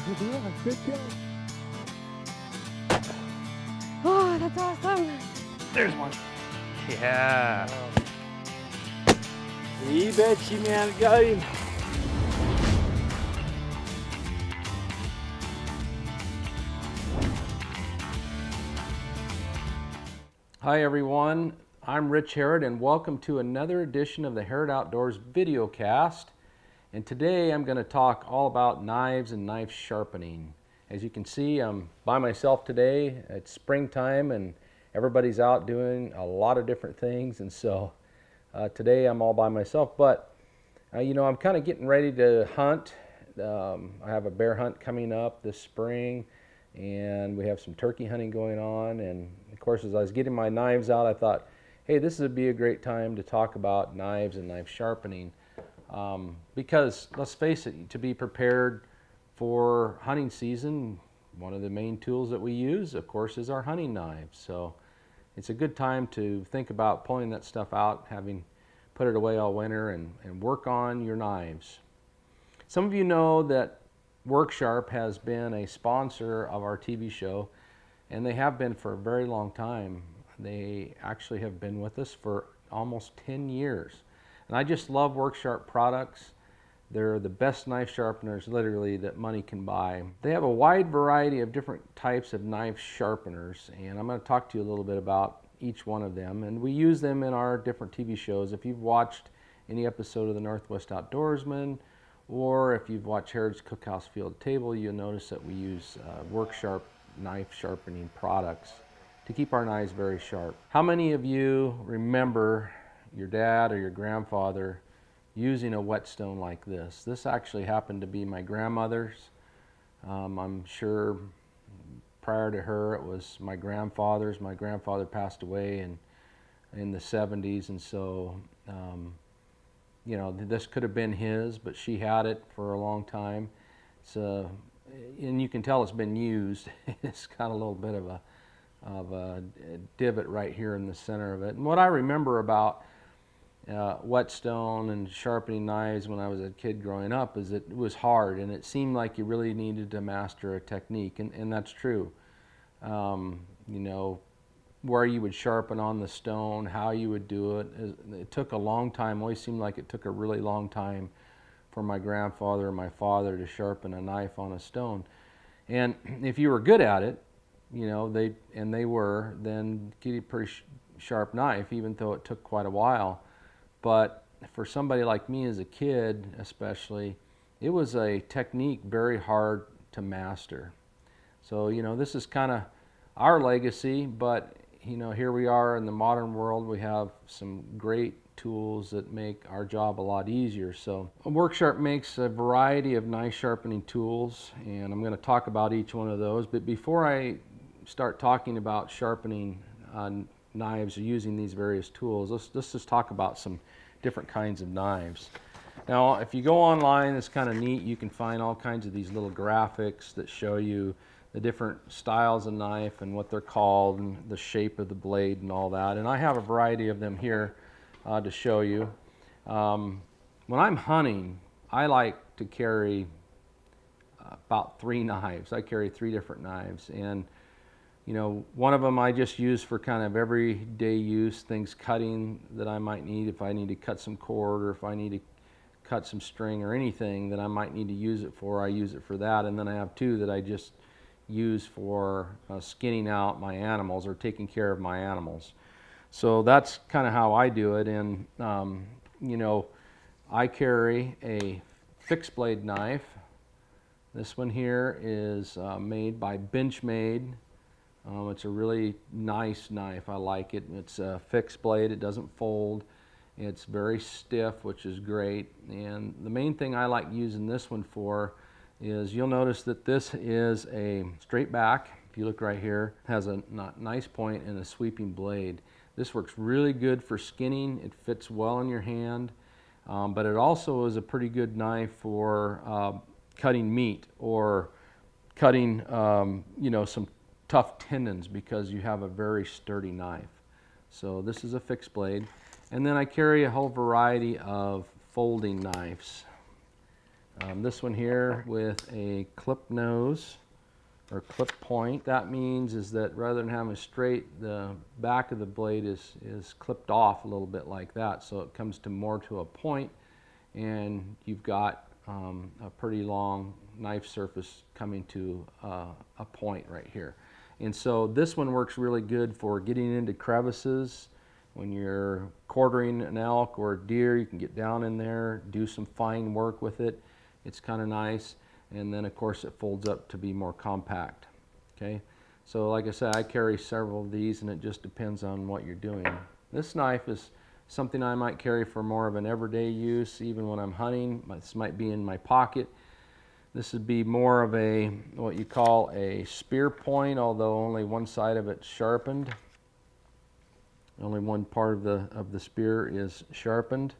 Yeah, good go. Oh, that's awesome. There's one. Yeah. You bet you, man. Got him. Hi everyone, I'm Rich Harrod and welcome to another edition of the Harrod Outdoors Videocast. And today I'm going to talk all about knives and knife sharpening. As you can see, I'm by myself today. It's springtime and everybody's out doing a lot of different things, and so today I'm all by myself. But I'm kind of getting ready to hunt. I have a bear hunt coming up this spring, and we have some turkey hunting going on. And of course, as I was getting my knives out, I thought, hey, this would be a great time to talk about knives and knife sharpening. Because let's face it, to be prepared for hunting season, one of the main tools that we use, of course, is our hunting knives. So it's a good time to think about pulling that stuff out, having put it away all winter, and work on your knives. Some of you know that WorkSharp has been a sponsor of our TV show, and they have been for a very long time. They actually have been with us for almost 10 years. And I just love WorkSharp products. They're the best knife sharpeners, literally, that money can buy. They have a wide variety of different types of knife sharpeners, and I'm going to talk to you a little bit about each one of them. And we use them in our different TV shows. If you've watched any episode of the Northwest Outdoorsman, or if you've watched Harrod's Cookhouse Field Table, you'll notice that we use WorkSharp knife sharpening products to keep our knives very sharp. How many of you remember your dad or your grandfather using a whetstone like this? This actually happened to be my grandmother's. I'm sure prior to her it was my grandfather's. My grandfather passed away in the 70s, and so this could have been his, but she had it for a long time. And you can tell it's been used. It's got a little bit of a divot right here in the center of it. And what I remember about whetstone and sharpening knives when I was a kid growing up is that it was hard, and it seemed like you really needed to master a technique, and that's true. Where you would sharpen on the stone, how you would do it. It took a long time. Always seemed like it took a really long time for my grandfather or my father to sharpen a knife on a stone. And if you were good at it, they were, then get a pretty sharp knife, even though it took quite a while. But for somebody like me as a kid especially, it was a technique very hard to master. So, this is kind of our legacy, but, here we are in the modern world. We have some great tools that make our job a lot easier. So WorkSharp makes a variety of knife sharpening tools, and I'm going to talk about each one of those. But before I start talking about sharpening knives or using these various tools, let's just talk about some different kinds of knives. Now, if you go online, it's kind of neat. You can find all kinds of these little graphics that show you the different styles of knife and what they're called and the shape of the blade and all that. And I have a variety of them here to show you. When I'm hunting, I like to carry about 3 knives. I carry 3 different knives, and one of them I just use for kind of everyday use, things cutting that I might need. If I need to cut some cord, or if I need to cut some string or anything that I might need to use it for, I use it for that. And then I have 2 that I just use for skinning out my animals or taking care of my animals. So that's kind of how I do it. And I carry a fixed blade knife. This one here is made by Benchmade. It's a really nice knife. I like it. It's a fixed blade. It doesn't fold. It's very stiff, which is great. And the main thing I like using this one for is, you'll notice that this is a straight back. If you look right here, it has a nice point and a sweeping blade. This works really good for skinning. It fits well in your hand, but it also is a pretty good knife for cutting meat or cutting some tough tendons, because you have a very sturdy knife. So this is a fixed blade. And then I carry a whole variety of folding knives. This one here with a clip nose or clip point. That means is that rather than having straight, the back of the blade is clipped off a little bit like that, so it comes to more to a point, and you've got a pretty long knife surface coming to a point right here. And so this one works really good for getting into crevices. When you're quartering an elk or a deer, you can get down in there, do some fine work with it. It's kind of nice. And then of course it folds up to be more compact. Okay, so like I said, I carry several of these, and it just depends on what you're doing. This knife is something I might carry for more of an everyday use, even when I'm hunting. This might be in my pocket. This would be more of a what you call a spear point, although only one side of it's sharpened. Only one part of the spear is sharpened.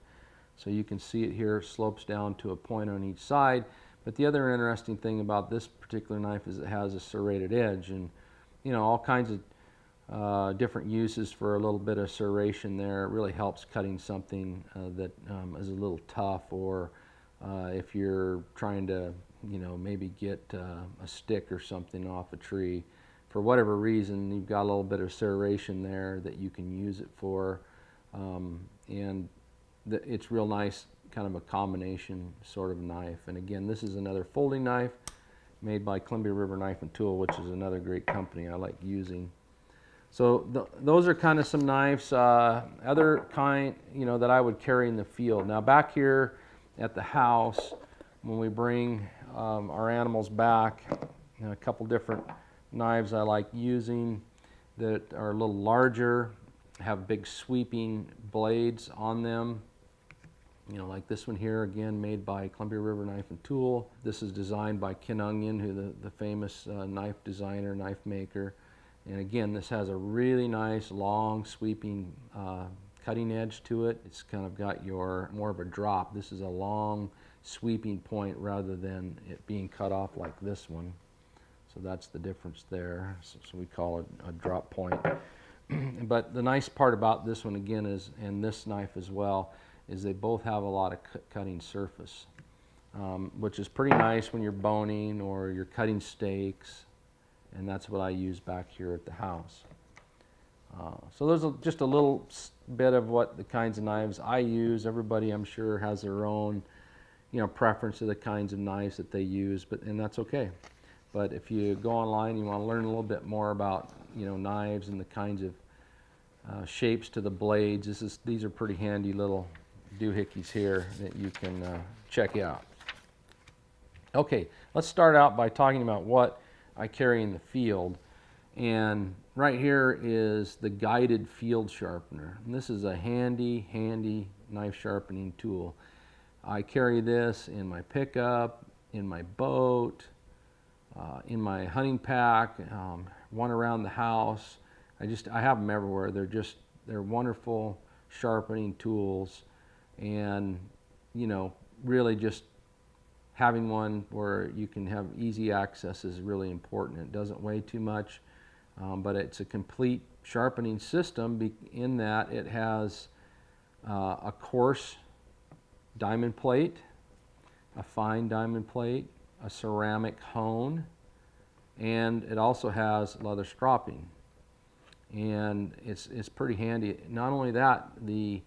So you can see it here, it slopes down to a point on each side. But the other interesting thing about this particular knife is it has a serrated edge, and you know, all kinds of different uses for a little bit of serration there. It really helps cutting something that is a little tough, or if you're trying to, you know, maybe get a stick or something off a tree. For whatever reason, you've got a little bit of serration there that you can use it for, and it's real nice, kind of a combination sort of knife. And again, this is another folding knife made by Columbia River Knife and Tool, which is another great company I like using. So those are kind of some knives. Other kind, you know, that I would carry in the field. Now back here at the house, when we bring our animals back, you know, a couple different knives I like using that are a little larger, have big sweeping blades on them. You know, like this one here, again, made by Columbia River Knife and Tool. This is designed by Ken Onion, who the famous knife designer, knife maker. And again, this has a really nice, long, sweeping cutting edge to it. It's kind of got your more of a drop. This is a long, sweeping point rather than it being cut off like this one. So that's the difference there. So we call it a drop point. But the nice part about this one, again, is, and this knife as well, is they both have a lot of cutting surface, which is pretty nice when you're boning or you're cutting steaks, and that's what I use back here at the house. So there's just a little bit of what the kinds of knives I use. Everybody, I'm sure, has their own, you know, preference of the kinds of knives that they use, and that's okay. But if you go online, you want to learn a little bit more about, you know, knives and the kinds of shapes to the blades. These are pretty handy little doohickeys here that you can check out. Okay, let's start out by talking about what I carry in the field. And right here is the guided field sharpener. And this is a handy knife sharpening tool. I carry this in my pickup, in my boat, in my hunting pack, one around the house. I have them everywhere. They're wonderful sharpening tools. And, you know, really just having one where you can have easy access is really important. It doesn't weigh too much, but it's a complete sharpening system in that it has a coarse diamond plate, a fine diamond plate, a ceramic hone, and it also has leather stropping. And it's pretty handy. Not only that, the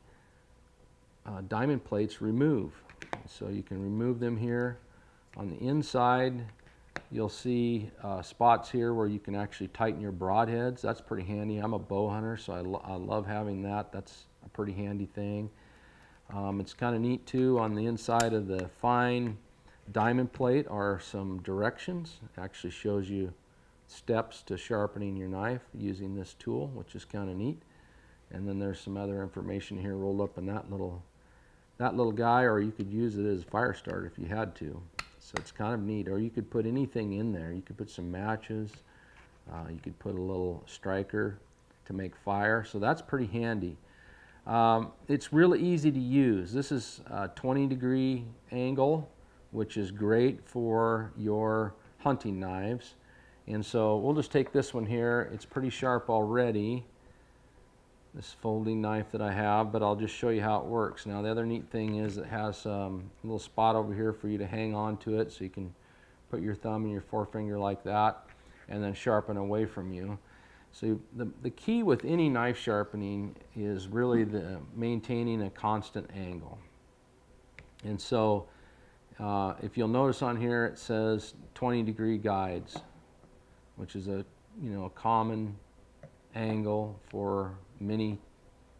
diamond plates remove, so you can remove them here. On the inside, you'll see spots here where you can actually tighten your broadheads. That's pretty handy. I'm a bow hunter, so I love having that. That's a pretty handy thing. It's kind of neat too. On the inside of the fine diamond plate are some directions. It actually shows you steps to sharpening your knife using this tool, which is kind of neat. And then there's some other information here rolled up in that little guy, or you could use it as a fire starter if you had to. So it's kind of neat. Or you could put anything in there. You could put some matches. You could put a little striker to make fire. So that's pretty handy. It's really easy to use. This is a 20-degree angle, which is great for your hunting knives. And so we'll just take this one here. It's pretty sharp already. this folding knife that I have, but I'll just show you how it works. Now the other neat thing is it has a little spot over here for you to hang on to it, so you can put your thumb and your forefinger like that and then sharpen away from you. So the key with any knife sharpening is really maintaining a constant angle. And so if you'll notice on here it says 20-degree guides, which is a common angle for many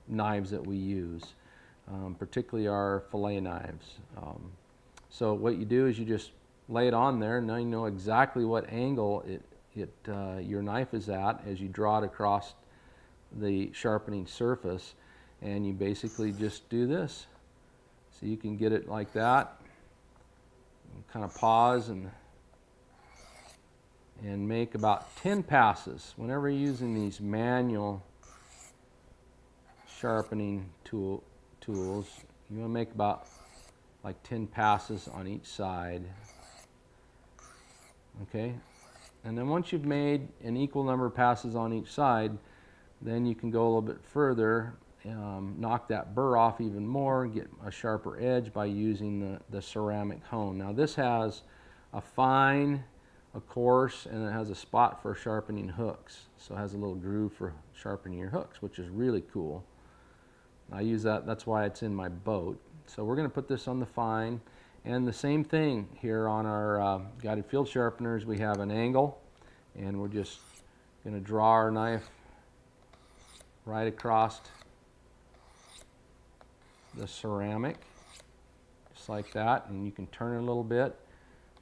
knives that we use, particularly our fillet knives. So what you do is you just lay it on there, and now you know exactly what angle your knife is at as you draw it across the sharpening surface, and you basically just do this. So you can get it like that, and kind of pause and make about 10 passes. Whenever you're using these manual sharpening tools, you want to make about like 10 passes on each side. Okay, and then once you've made an equal number of passes on each side, then you can go a little bit further, knock that burr off even more, get a sharper edge by using the ceramic hone. Now this has a fine, a coarse, and it has a spot for sharpening hooks. So it has a little groove for sharpening your hooks, which is really cool. I use that, that's why it's in my boat. So we're going to put this on the fine. And the same thing here on our guided field sharpeners. We have an angle, and we're just going to draw our knife right across the ceramic, just like that. And you can turn it a little bit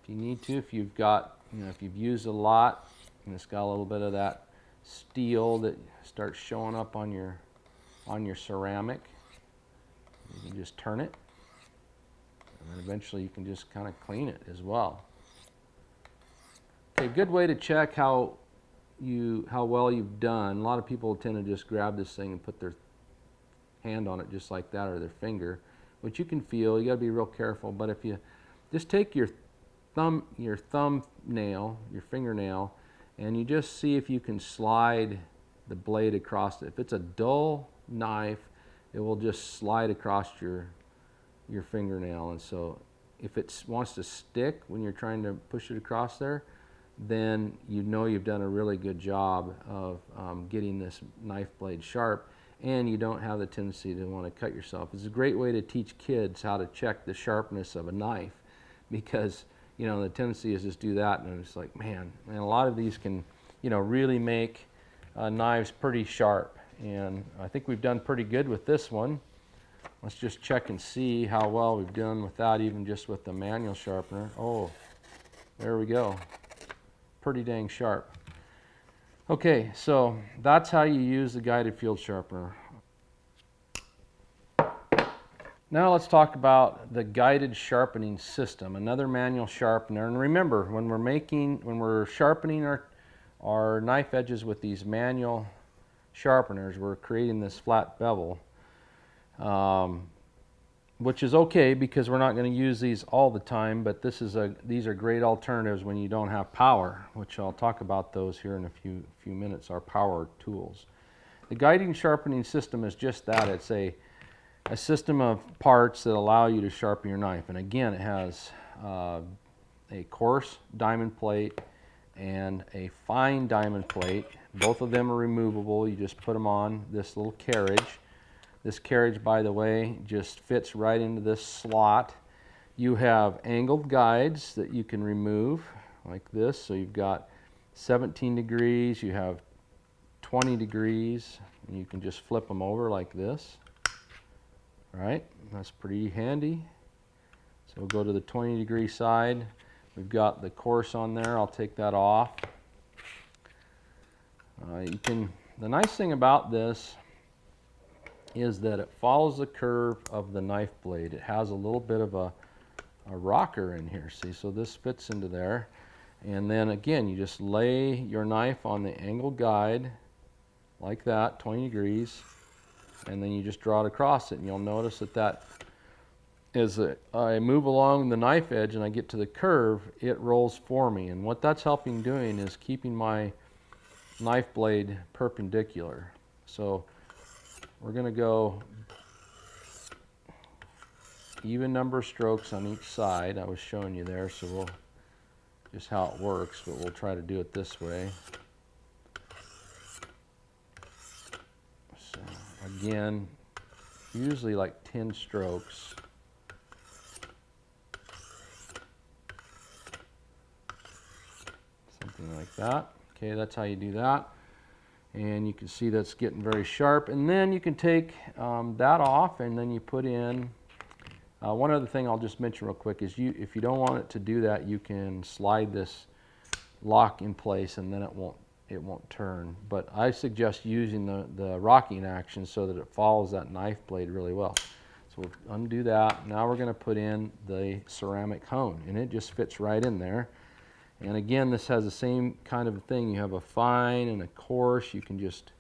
if you need to. If you've got, if you've used a lot and it's got a little bit of that steel that starts showing up on your ceramic, you can just turn it. And then eventually you can just kind of clean it as well. Okay, good way to check how well you've done. A lot of people tend to just grab this thing and put their hand on it just like that, or their finger, which you can feel. You got to be real careful. But if you just take your thumbnail, your fingernail, and you just see if you can slide the blade across it. If it's a dull knife, it will just slide across your fingernail, and so if it wants to stick when you're trying to push it across there, then you know you've done a really good job of getting this knife blade sharp, and you don't have the tendency to want to cut yourself. It's a great way to teach kids how to check the sharpness of a knife, because the tendency is just do that, and it's like, man, and a lot of these can really make knives pretty sharp, and I think we've done pretty good with this one. Let's just check and see how well we've done with that, even just with the manual sharpener. Oh, there we go. Pretty dang sharp. Okay, so that's how you use the guided field sharpener. Now let's talk about the guided sharpening system, another manual sharpener. And remember, when we're sharpening our knife edges with these manual sharpeners, we're creating this flat bevel. Which is okay because we're not going to use these all the time, but these are great alternatives when you don't have power, which I'll talk about those here in a few minutes, our power tools. The guiding sharpening system is just that. It's a system of parts that allow you to sharpen your knife. And again, it has a coarse diamond plate and a fine diamond plate. Both of them are removable. You just put them on this little carriage. This carriage, by the way, just fits right into this slot. You have angled guides that you can remove like this. So you've got 17 degrees, you have 20 degrees, and you can just flip them over like this. All right, that's pretty handy. So we'll go to the 20-degree side. We've got the coarse on there. I'll take that off. The nice thing about this is that it follows the curve of the knife blade. It has a little bit of a rocker in here, see, so this fits into there. And then again, you just lay your knife on the angled guide like that, 20 degrees, and then you just draw it across it, and you'll notice that as I move along the knife edge and I get to the curve, it rolls for me. And what that's helping doing is keeping my knife blade perpendicular. So we're going to go even number of strokes on each side. I was showing you there, so we'll just how it works, but we'll try to do it this way. So again, usually like 10 strokes. Something like that. Okay, that's how you do that. And you can see that's getting very sharp. And then you can take that off, and then you put in one other thing I'll just mention real quick is if you don't want it to do that, you can slide this lock in place, and then it won't turn. But I suggest using the rocking action so that it follows that knife blade really well. So we'll undo that. Now we're going to put in the ceramic hone, and it just fits right in there. And again, this has the same kind of thing. You have a fine and a coarse. You can just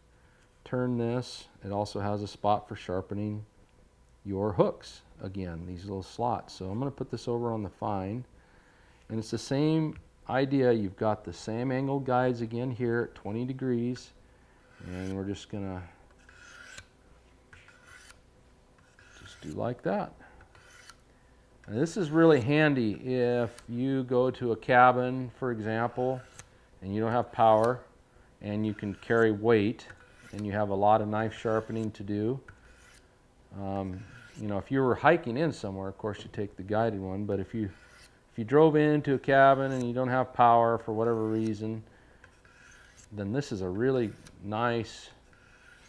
turn this. It also has a spot for sharpening your hooks. Again, these little slots. So I'm going to put this over on the fine. And it's the same idea. You've got the same angled guides again here at 20 degrees. And we're just going to just do like that. And this is really handy if you go to a cabin, for example, and you don't have power, and you can carry weight, and you have a lot of knife sharpening to do. You know, if you were hiking in somewhere, of course, you take the guided one. But if you drove into a cabin and you don't have power for whatever reason, then this is a really nice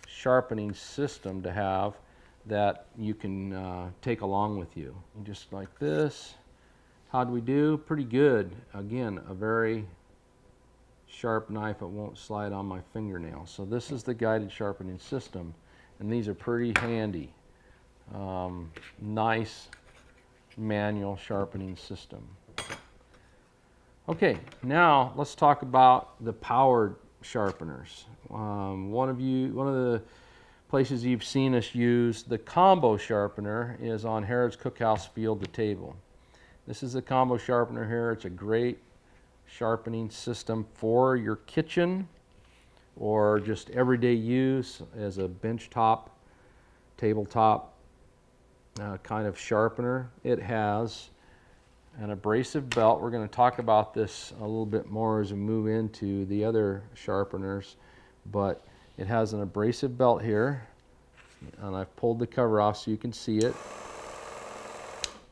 sharpening system to have that you can take along with you. And just like this. How do we do? Pretty good. Again, a very sharp knife. It won't slide on my fingernail. So this is the guided sharpening system, and these are pretty handy. Nice manual sharpening system. Okay, now let's talk about the powered sharpeners. One of the places you've seen us use the combo sharpener is on Harrod's Cookhouse Field to Table. This is the combo sharpener here. It's a great sharpening system for your kitchen or just everyday use as a bench top, tabletop kind of sharpener. It has an abrasive belt. We're going to talk about this a little bit more as we move into the other sharpeners, but it has an abrasive belt here, and I've pulled the cover off so you can see it.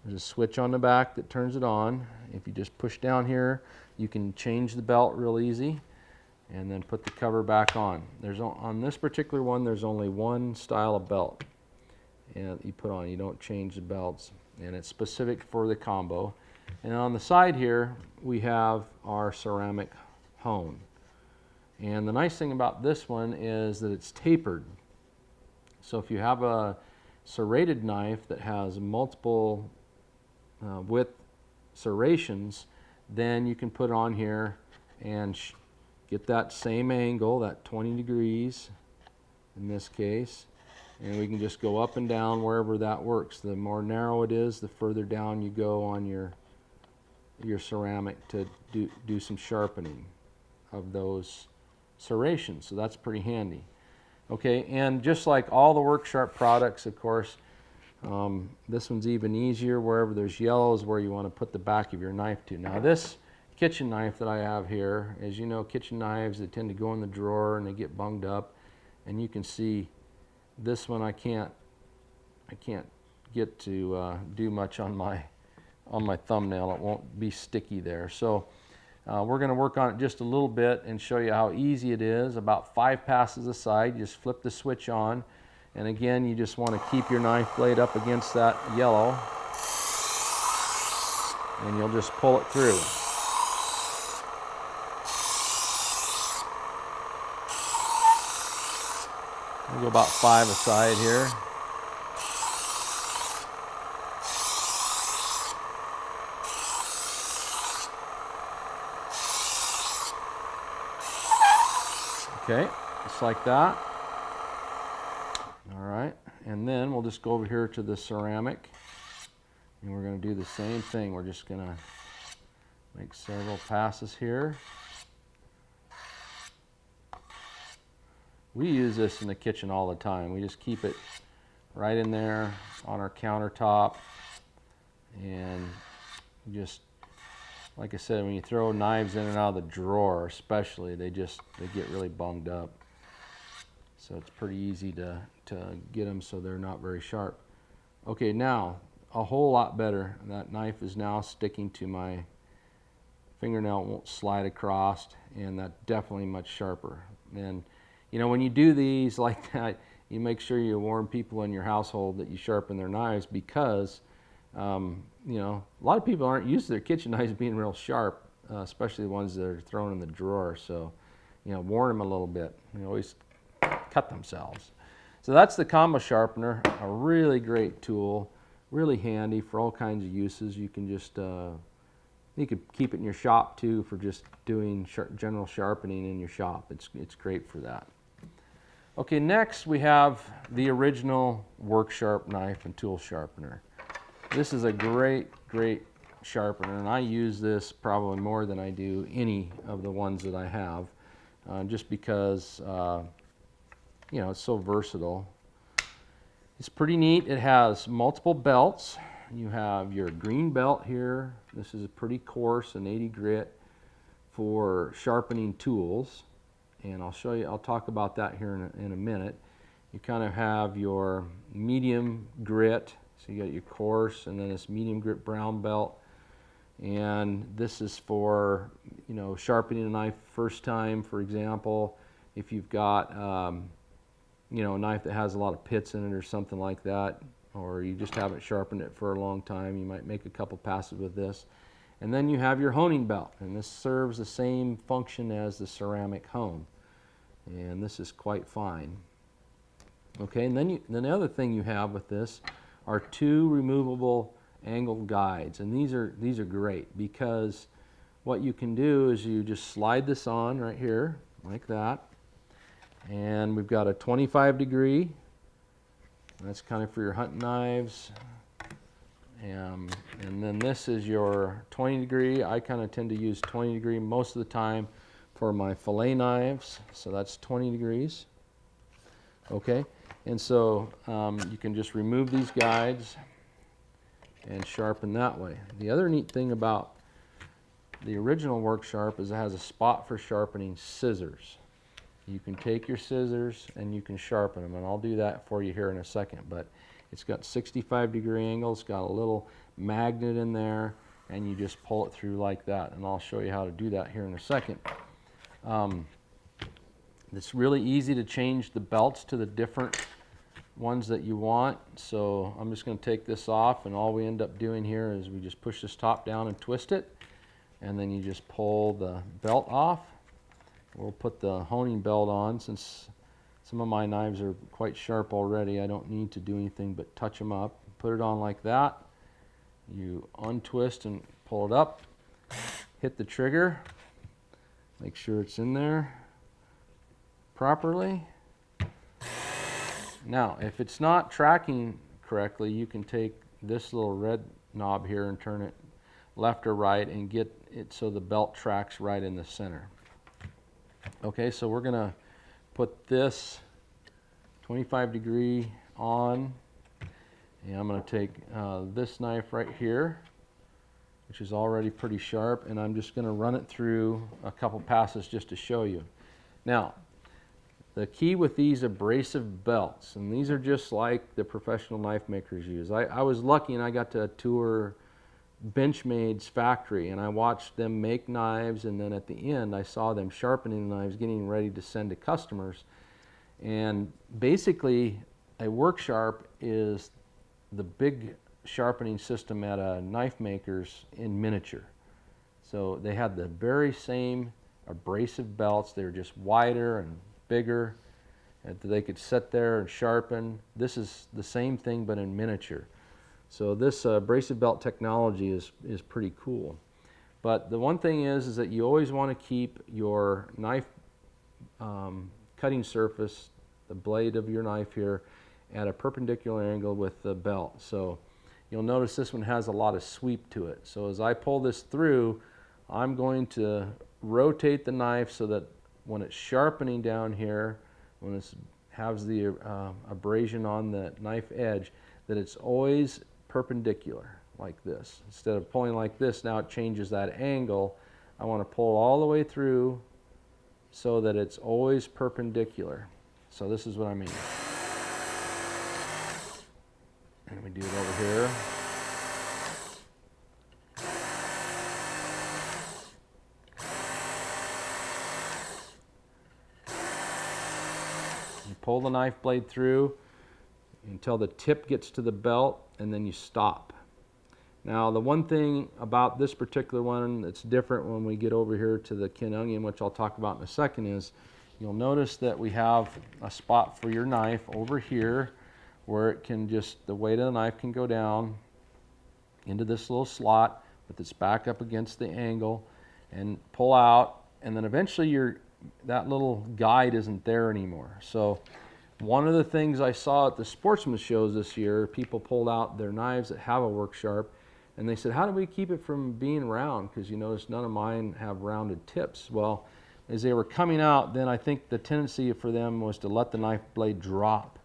There's a switch on the back that turns it on. If you just push down here, you can change the belt real easy and then put the cover back on. On this particular one, there's only one style of belt and you put on. You don't change the belts, and it's specific for the combo. And on the side here, we have our ceramic hone. And the nice thing about this one is that it's tapered. So if you have a serrated knife that has multiple width serrations, then you can put it on here and get that same angle, that 20 degrees in this case, and we can just go up and down wherever that works. The more narrow it is, the further down you go on your ceramic to do some sharpening of those serrations. So that's pretty handy. Okay, and just like all the Work Sharp products, of course, this one's even easier. Wherever there's yellow is where you want to put the back of your knife to. Now this kitchen knife that I have here, as you know, kitchen knives, they tend to go in the drawer and they get bunged up, and you can see this one I can't get to do much on my thumbnail. It won't be sticky there. So we're going to work on it just a little bit and show you how easy it is. About 5 passes aside, you just flip the switch on, and again you just want to keep your knife blade up against that yellow, and you'll just pull it through. We'll go about 5 aside here. Okay, just like that. All right, and then we'll just go over here to the ceramic, and we're going to do the same thing. We're just going to make several passes here. We use this in the kitchen all the time. We just keep it right in there on our countertop, and just, like I said, when you throw knives in and out of the drawer especially, they get really bunged up. So it's pretty easy to get them so they're not very sharp. Okay, now a whole lot better. That knife is now sticking to my fingernail, it won't slide across, and that's definitely much sharper. And you know, when you do these like that, you make sure you warn people in your household that you sharpen their knives, because you know, a lot of people aren't used to their kitchen knives being real sharp, especially the ones that are thrown in the drawer. So, you know, warn them a little bit. They always cut themselves. So that's the combo sharpener, a really great tool, really handy for all kinds of uses. You can just, you could keep it in your shop too for just doing general sharpening in your shop. It's great for that. Okay, next we have the original work sharp knife and tool sharpener. This is a great sharpener, and I use this probably more than I do any of the ones that I have, just because you know, it's so versatile. It's pretty neat. It has multiple belts. You have your green belt here. This is a pretty coarse, an 80 grit for sharpening tools, and I'll show you, I'll talk about that here in a minute. You kind of have your medium grit, so you got your coarse, and then this medium grit brown belt, and this is for, you know, sharpening a knife first time. For example, if you've got you know, a knife that has a lot of pits in it or something like that, or you just haven't sharpened it for a long time, you might make a couple passes with this. And then you have your honing belt, and this serves the same function as the ceramic hone, and this is quite fine. Okay, and then the other thing you have with this are two removable angle guides, and these are great, because what you can do is you just slide this on right here like that, and we've got a 25-degree. That's kind of for your hunting knives, and then this is your 20-degree. I kind of tend to use 20-degree most of the time for my fillet knives, so that's 20 degrees. Okay, and so you can just remove these guides and sharpen that way. The other neat thing about the original Work Sharp is it has a spot for sharpening scissors. You can take your scissors and you can sharpen them, and I'll do that for you here in a second. But it's got 65-degree angles, got a little magnet in there, and you just pull it through like that, and I'll show you how to do that here in a second. It's really easy to change the belts to the different ones that you want. So I'm just going to take this off, and all we end up doing here is we just push this top down and twist it, and then you just pull the belt off. We'll put the honing belt on. Since some of my knives are quite sharp already, I don't need to do anything but touch them up. Put it on like that. You untwist and pull it up. Hit the trigger. Make sure it's in there properly. Now, if it's not tracking correctly, you can take this little red knob here and turn it left or right and get it so the belt tracks right in the center. Okay, so we're going to put this 25-degree on, and I'm going to take this knife right here, which is already pretty sharp, and I'm just going to run it through a couple passes just to show you. Now, the key with these abrasive belts, and these are just like the professional knife makers use. I was lucky and I got to tour Benchmade's factory, and I watched them make knives, and then at the end I saw them sharpening the knives, getting ready to send to customers. And basically a Work Sharp is the big sharpening system at a knife maker's in miniature. So they had the very same abrasive belts. They were just wider and bigger, and they could sit there and sharpen. This is the same thing but in miniature. So this abrasive belt technology is pretty cool. But the one thing is that you always want to keep your knife cutting surface, the blade of your knife here, at a perpendicular angle with the belt. So you'll notice this one has a lot of sweep to it. So as I pull this through, I'm going to rotate the knife so that when it's sharpening down here, when it has the abrasion on the knife edge, that it's always perpendicular like this. Instead of pulling like this, now it changes that angle. I want to pull all the way through so that it's always perpendicular. So this is what I mean. And we do it over here. You pull the knife blade through until the tip gets to the belt, and then you stop. Now, the one thing about this particular one that's different when we get over here to the kin onion, which I'll talk about in a second, is you'll notice that we have a spot for your knife over here where it can just, the weight of the knife can go down into this little slot with its back up against the angle and pull out, and then eventually that little guide isn't there anymore. So one of the things I saw at the sportsman shows this year, people pulled out their knives that have a work sharp, and they said, how do we keep it from being round? Because you notice none of mine have rounded tips. Well, as they were coming out, then I think the tendency for them was to let the knife blade drop.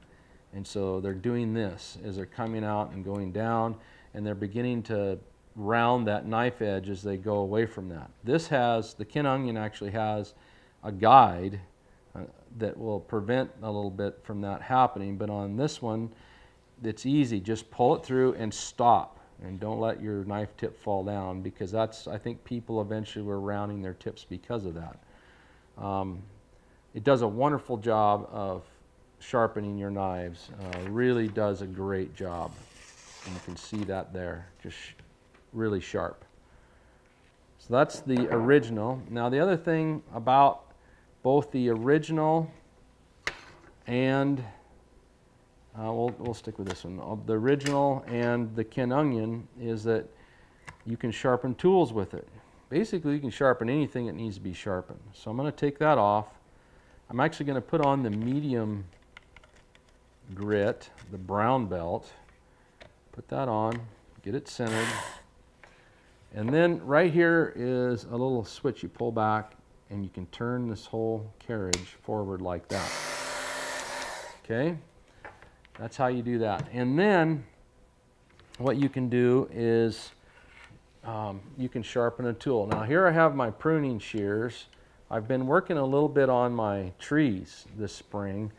And so they're doing this as they're coming out and going down, and they're beginning to round that knife edge as they go away from that. The kin onion actually has a guide that will prevent a little bit from that happening, but on this one, it's easy. Just pull it through and stop, and don't let your knife tip fall down, because I think people eventually were rounding their tips because of that. It does a wonderful job of sharpening your knives. Really does a great job, and you can see that there, just really sharp. So that's the original. Now the other thing about both the original and we'll stick with this one. The original and the kin onion is that you can sharpen tools with it. Basically, you can sharpen anything that needs to be sharpened. So I'm going to take that off. I'm actually going to put on the medium grit, the brown belt. Put that on, get it centered. And then right here is a little switch you pull back, and you can turn this whole carriage forward like that. Okay? That's how you do that. And then what you can do is you can sharpen a tool. Now here I have my pruning shears. I've been working a little bit on my trees this spring,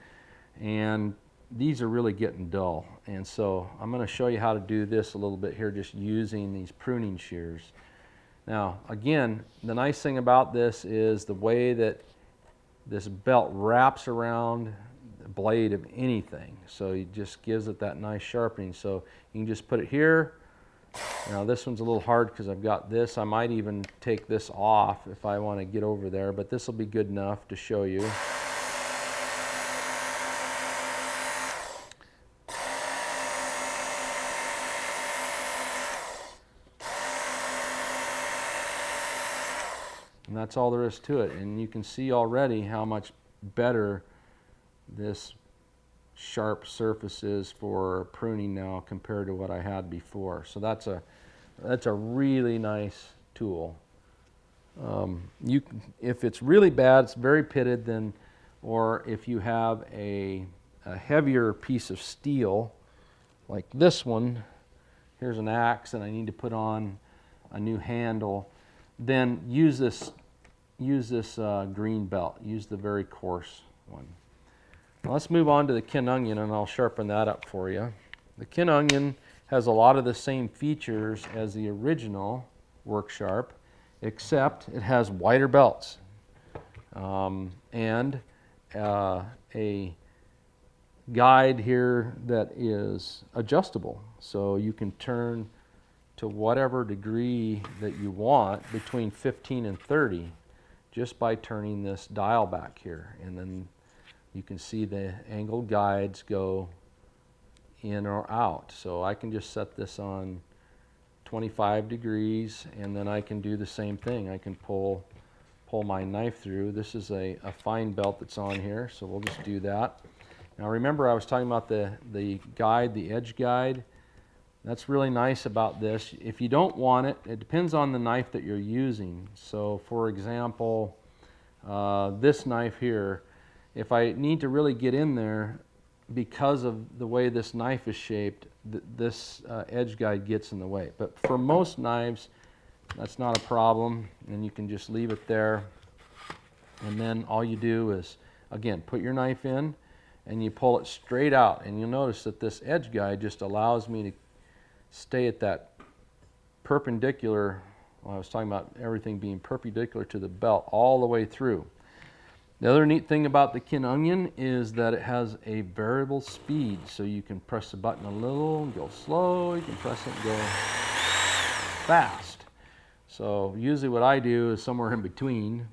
and these are really getting dull. And so I'm going to show you how to do this a little bit here, just using these pruning shears. Now again, the nice thing about this is the way that this belt wraps around the blade of anything. So it just gives it that nice sharpening. So you can just put it here. Now this one's a little hard because I've got this. I might even take this off if I want to get over there, but this will be good enough to show you. And that's all there is to it. And you can see already how much better this sharp surface is for pruning now compared to what I had before. So that's a really nice tool. If it's really bad, it's very pitted, then, or if you have a heavier piece of steel like this one, here's an axe and I need to put on a new handle, then use this green belt. Use the very coarse one. Now let's move on to the kin onion, and I'll sharpen that up for you. The kin onion has a lot of the same features as the original work sharp, except it has wider belts and a guide here that is adjustable, so you can turn to whatever degree that you want, between 15 and 30, just by turning this dial back here. And then you can see the angled guides go in or out. So I can just set this on 25 degrees, and then I can do the same thing. I can pull my knife through. This is a fine belt that's on here, so we'll just do that. Now remember, I was talking about the guide, the edge guide. That's really nice about this. If you don't want it, it depends on the knife that you're using. So for example, this knife here, if I need to really get in there, because of the way this knife is shaped, this edge guide gets in the way. But for most knives, that's not a problem, and you can just leave it there. And then all you do is, again, put your knife in, and you pull it straight out. And you'll notice that this edge guide just allows me to stay at that perpendicular, well, I was talking about everything being perpendicular to the belt all the way through. The other neat thing about the Kin Onion is that it has a variable speed, so you can press the button a little and go slow, you can press it and go fast. So usually what I do is somewhere in between.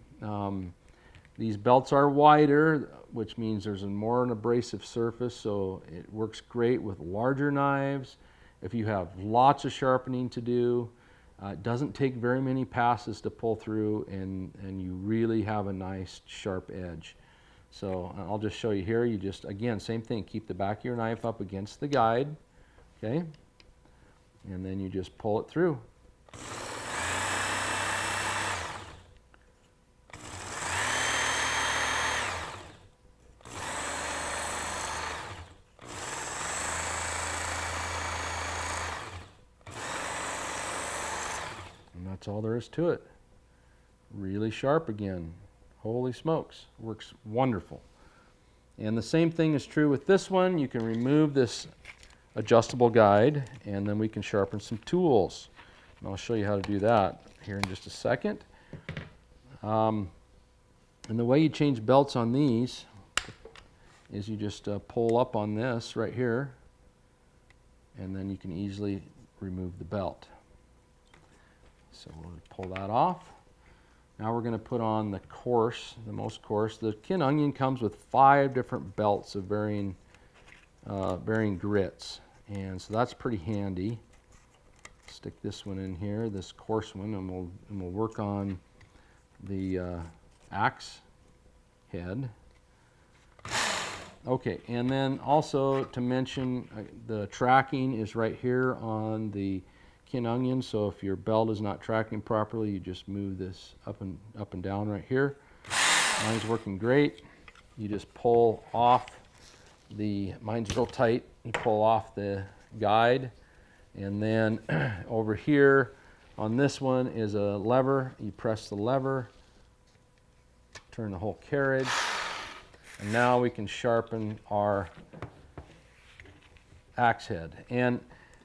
These belts are wider, which means there's more an abrasive surface, so it works great with larger knives. If you have lots of sharpening to do, it doesn't take very many passes to pull through, and you really have a nice sharp edge. So I'll just show you here. You just, again, same thing, keep the back of your knife up against the guide, okay? And then you just pull it through. That's all there is to it. Really sharp again. Holy smokes, works wonderful. And the same thing is true with this one. You can remove this adjustable guide, and then we can sharpen some tools. And I'll show you how to do that here in just a second. And the way you change belts on these is you just pull up on this right here, and then you can easily remove the belt. So we'll pull that off. Now we're going to put on the coarse, the most coarse. The Kin Onion comes with 5 different belts of varying grits, and so that's pretty handy. Stick this one in here, this coarse one, and we'll work on the axe head. Okay, and then also to mention, the tracking is right here on the Kin Onion, so if your belt is not tracking properly, you just move this up and down right here. Mine's working great. You just pull off mine's real tight. You pull off the guide, and then over here on this one is a lever. You press the lever, turn the whole carriage, and now we can sharpen our axe head. And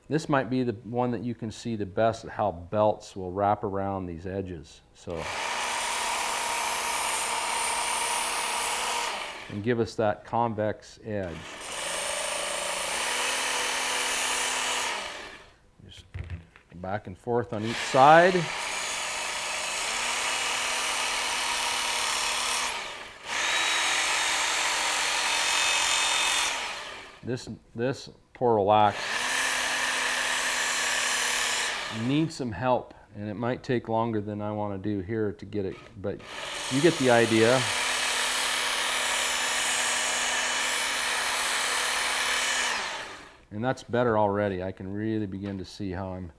this might be the one that you can see the best at how belts will wrap around these edges. So, and give us that convex edge. Just back and forth on each side. This poor old axe needs some help, and it might take longer than I want to do here to get it, but you get the idea. And that's better already. I can really begin to see how I'm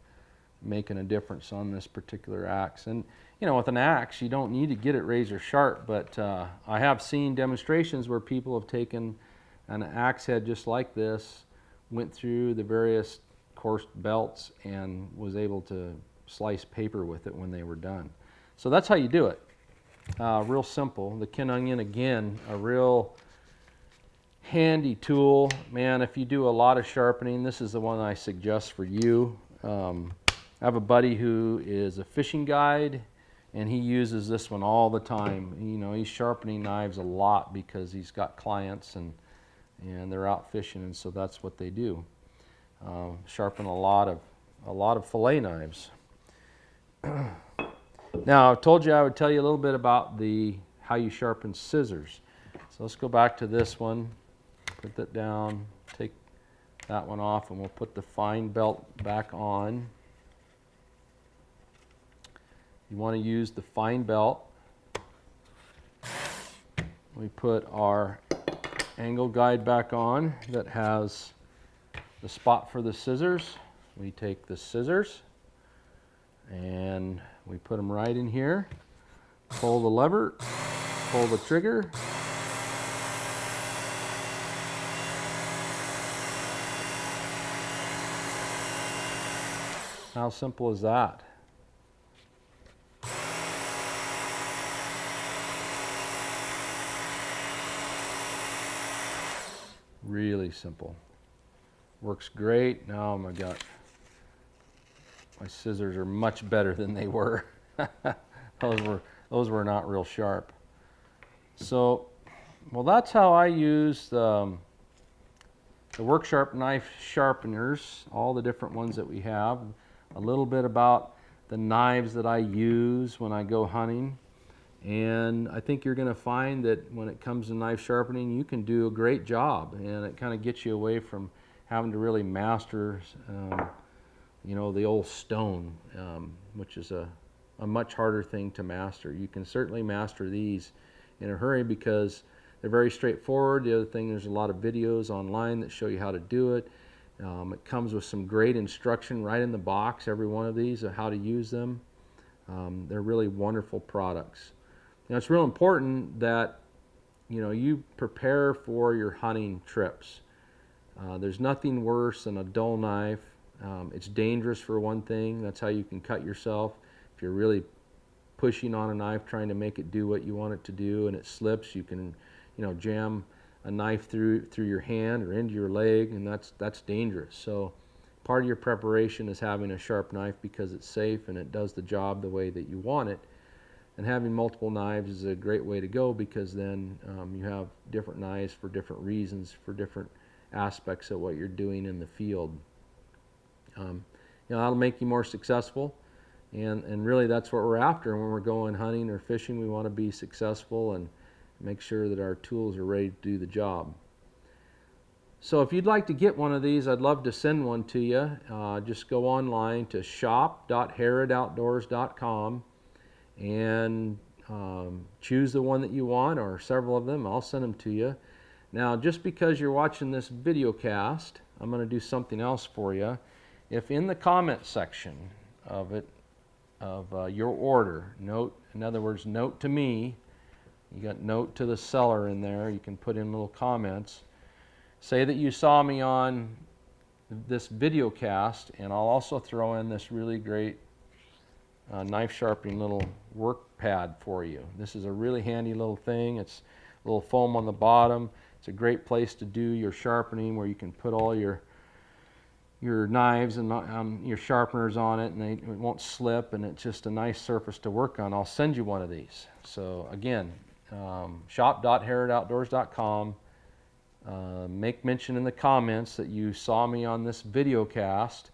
making a difference on this particular axe. And you know, with an axe, you don't need to get it razor sharp, but I have seen demonstrations where people have taken an axe head just like this, went through the various coarse belts, and was able to slice paper with it when they were done. So that's how you do it. Real simple. The Kin Onion, again, a real handy tool. Man, if you do a lot of sharpening, this is the one I suggest for you. I have a buddy who is a fishing guide, and he uses this one all the time. You know, he's sharpening knives a lot because he's got clients and they're out fishing, and so that's what they do. Sharpen a lot of fillet knives. Now, I told you I would tell you a little bit about how you sharpen scissors. So let's go back to this one. Put that down. Take that one off, and we'll put the fine belt back on. You want to use the fine belt. We put our angle guide back on that has the spot for the scissors. We take the scissors and we put them right in here, pull the lever, pull the trigger, How simple is that? Really simple. Works great. Now my scissors are much better than they were. those were not real sharp. So, well, that's how I use the work sharp knife sharpeners, all the different ones that we have. A little bit about the knives that I use when I go hunting. And I think you're going to find that when it comes to knife sharpening, you can do a great job, and it kind of gets you away from having to really master, you know, the old stone, which is a much harder thing to master. You can certainly master these in a hurry because they're very straightforward. The other thing, there's a lot of videos online that show you how to do it. It comes with some great instruction right in the box, every one of these, of how to use them. They're really wonderful products. Now, it's real important that you prepare for your hunting trips. There's nothing worse than a dull knife. It's dangerous for one thing. That's how you can cut yourself. If you're really pushing on a knife trying to make it do what you want it to do and it slips, you can jam a knife through your hand or into your leg, and that's dangerous. So part of your preparation is having a sharp knife because it's safe and it does the job the way that you want it. And having multiple knives is a great way to go because then you have different knives for different reasons, for different aspects of what you're doing in the field. That'll make you more successful, and really that's what we're after when we're going hunting or fishing. We want to be successful and make sure that our tools are ready to do the job. So if you'd like to get one of these, I'd love to send one to you. Just go online to shop.harrodoutdoors.com and choose the one that you want, or several of them. I'll send them to you. Now, just because you're watching this video cast, I'm going to do something else for you. If in the comment section of your order, note, in other words, note to me, you got note to the seller in there, you can put in little comments. Say that you saw me on this video cast, and I'll also throw in this really great knife sharpening little work pad for you. This is a really handy little thing. It's a little foam on the bottom. It's a great place to do your sharpening, where you can put all your knives and your sharpeners on it, and it won't slip, and it's just a nice surface to work on. I'll send you one of these. So again, shop.harrodoutdoors.com. Make mention in the comments that you saw me on this video cast,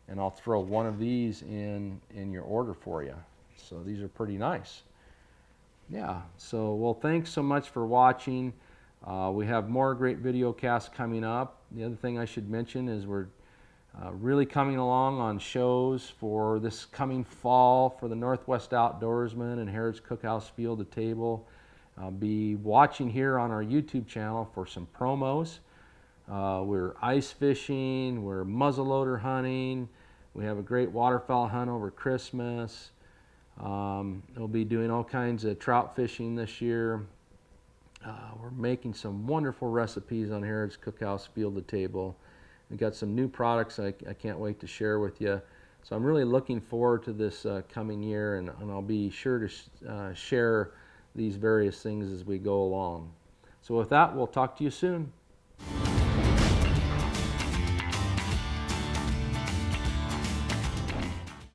and I'll throw one of these in your order for you. So these are pretty nice. Yeah, so well, thanks so much for watching. We have more great video casts coming up. The other thing I should mention is we're really coming along on shows for this coming fall for the Northwest Outdoorsman and Harrod's Cookhouse Field to Table. Be watching here on our YouTube channel for some promos. We're ice fishing, we're muzzleloader hunting, we have a great waterfowl hunt over Christmas. We'll be doing all kinds of trout fishing this year. We're making some wonderful recipes on Harrod's Cookhouse Field to Table. We've got some new products I can't wait to share with you. So I'm really looking forward to this coming year, and I'll be sure to share these various things as we go along. So with that, we'll talk to you soon.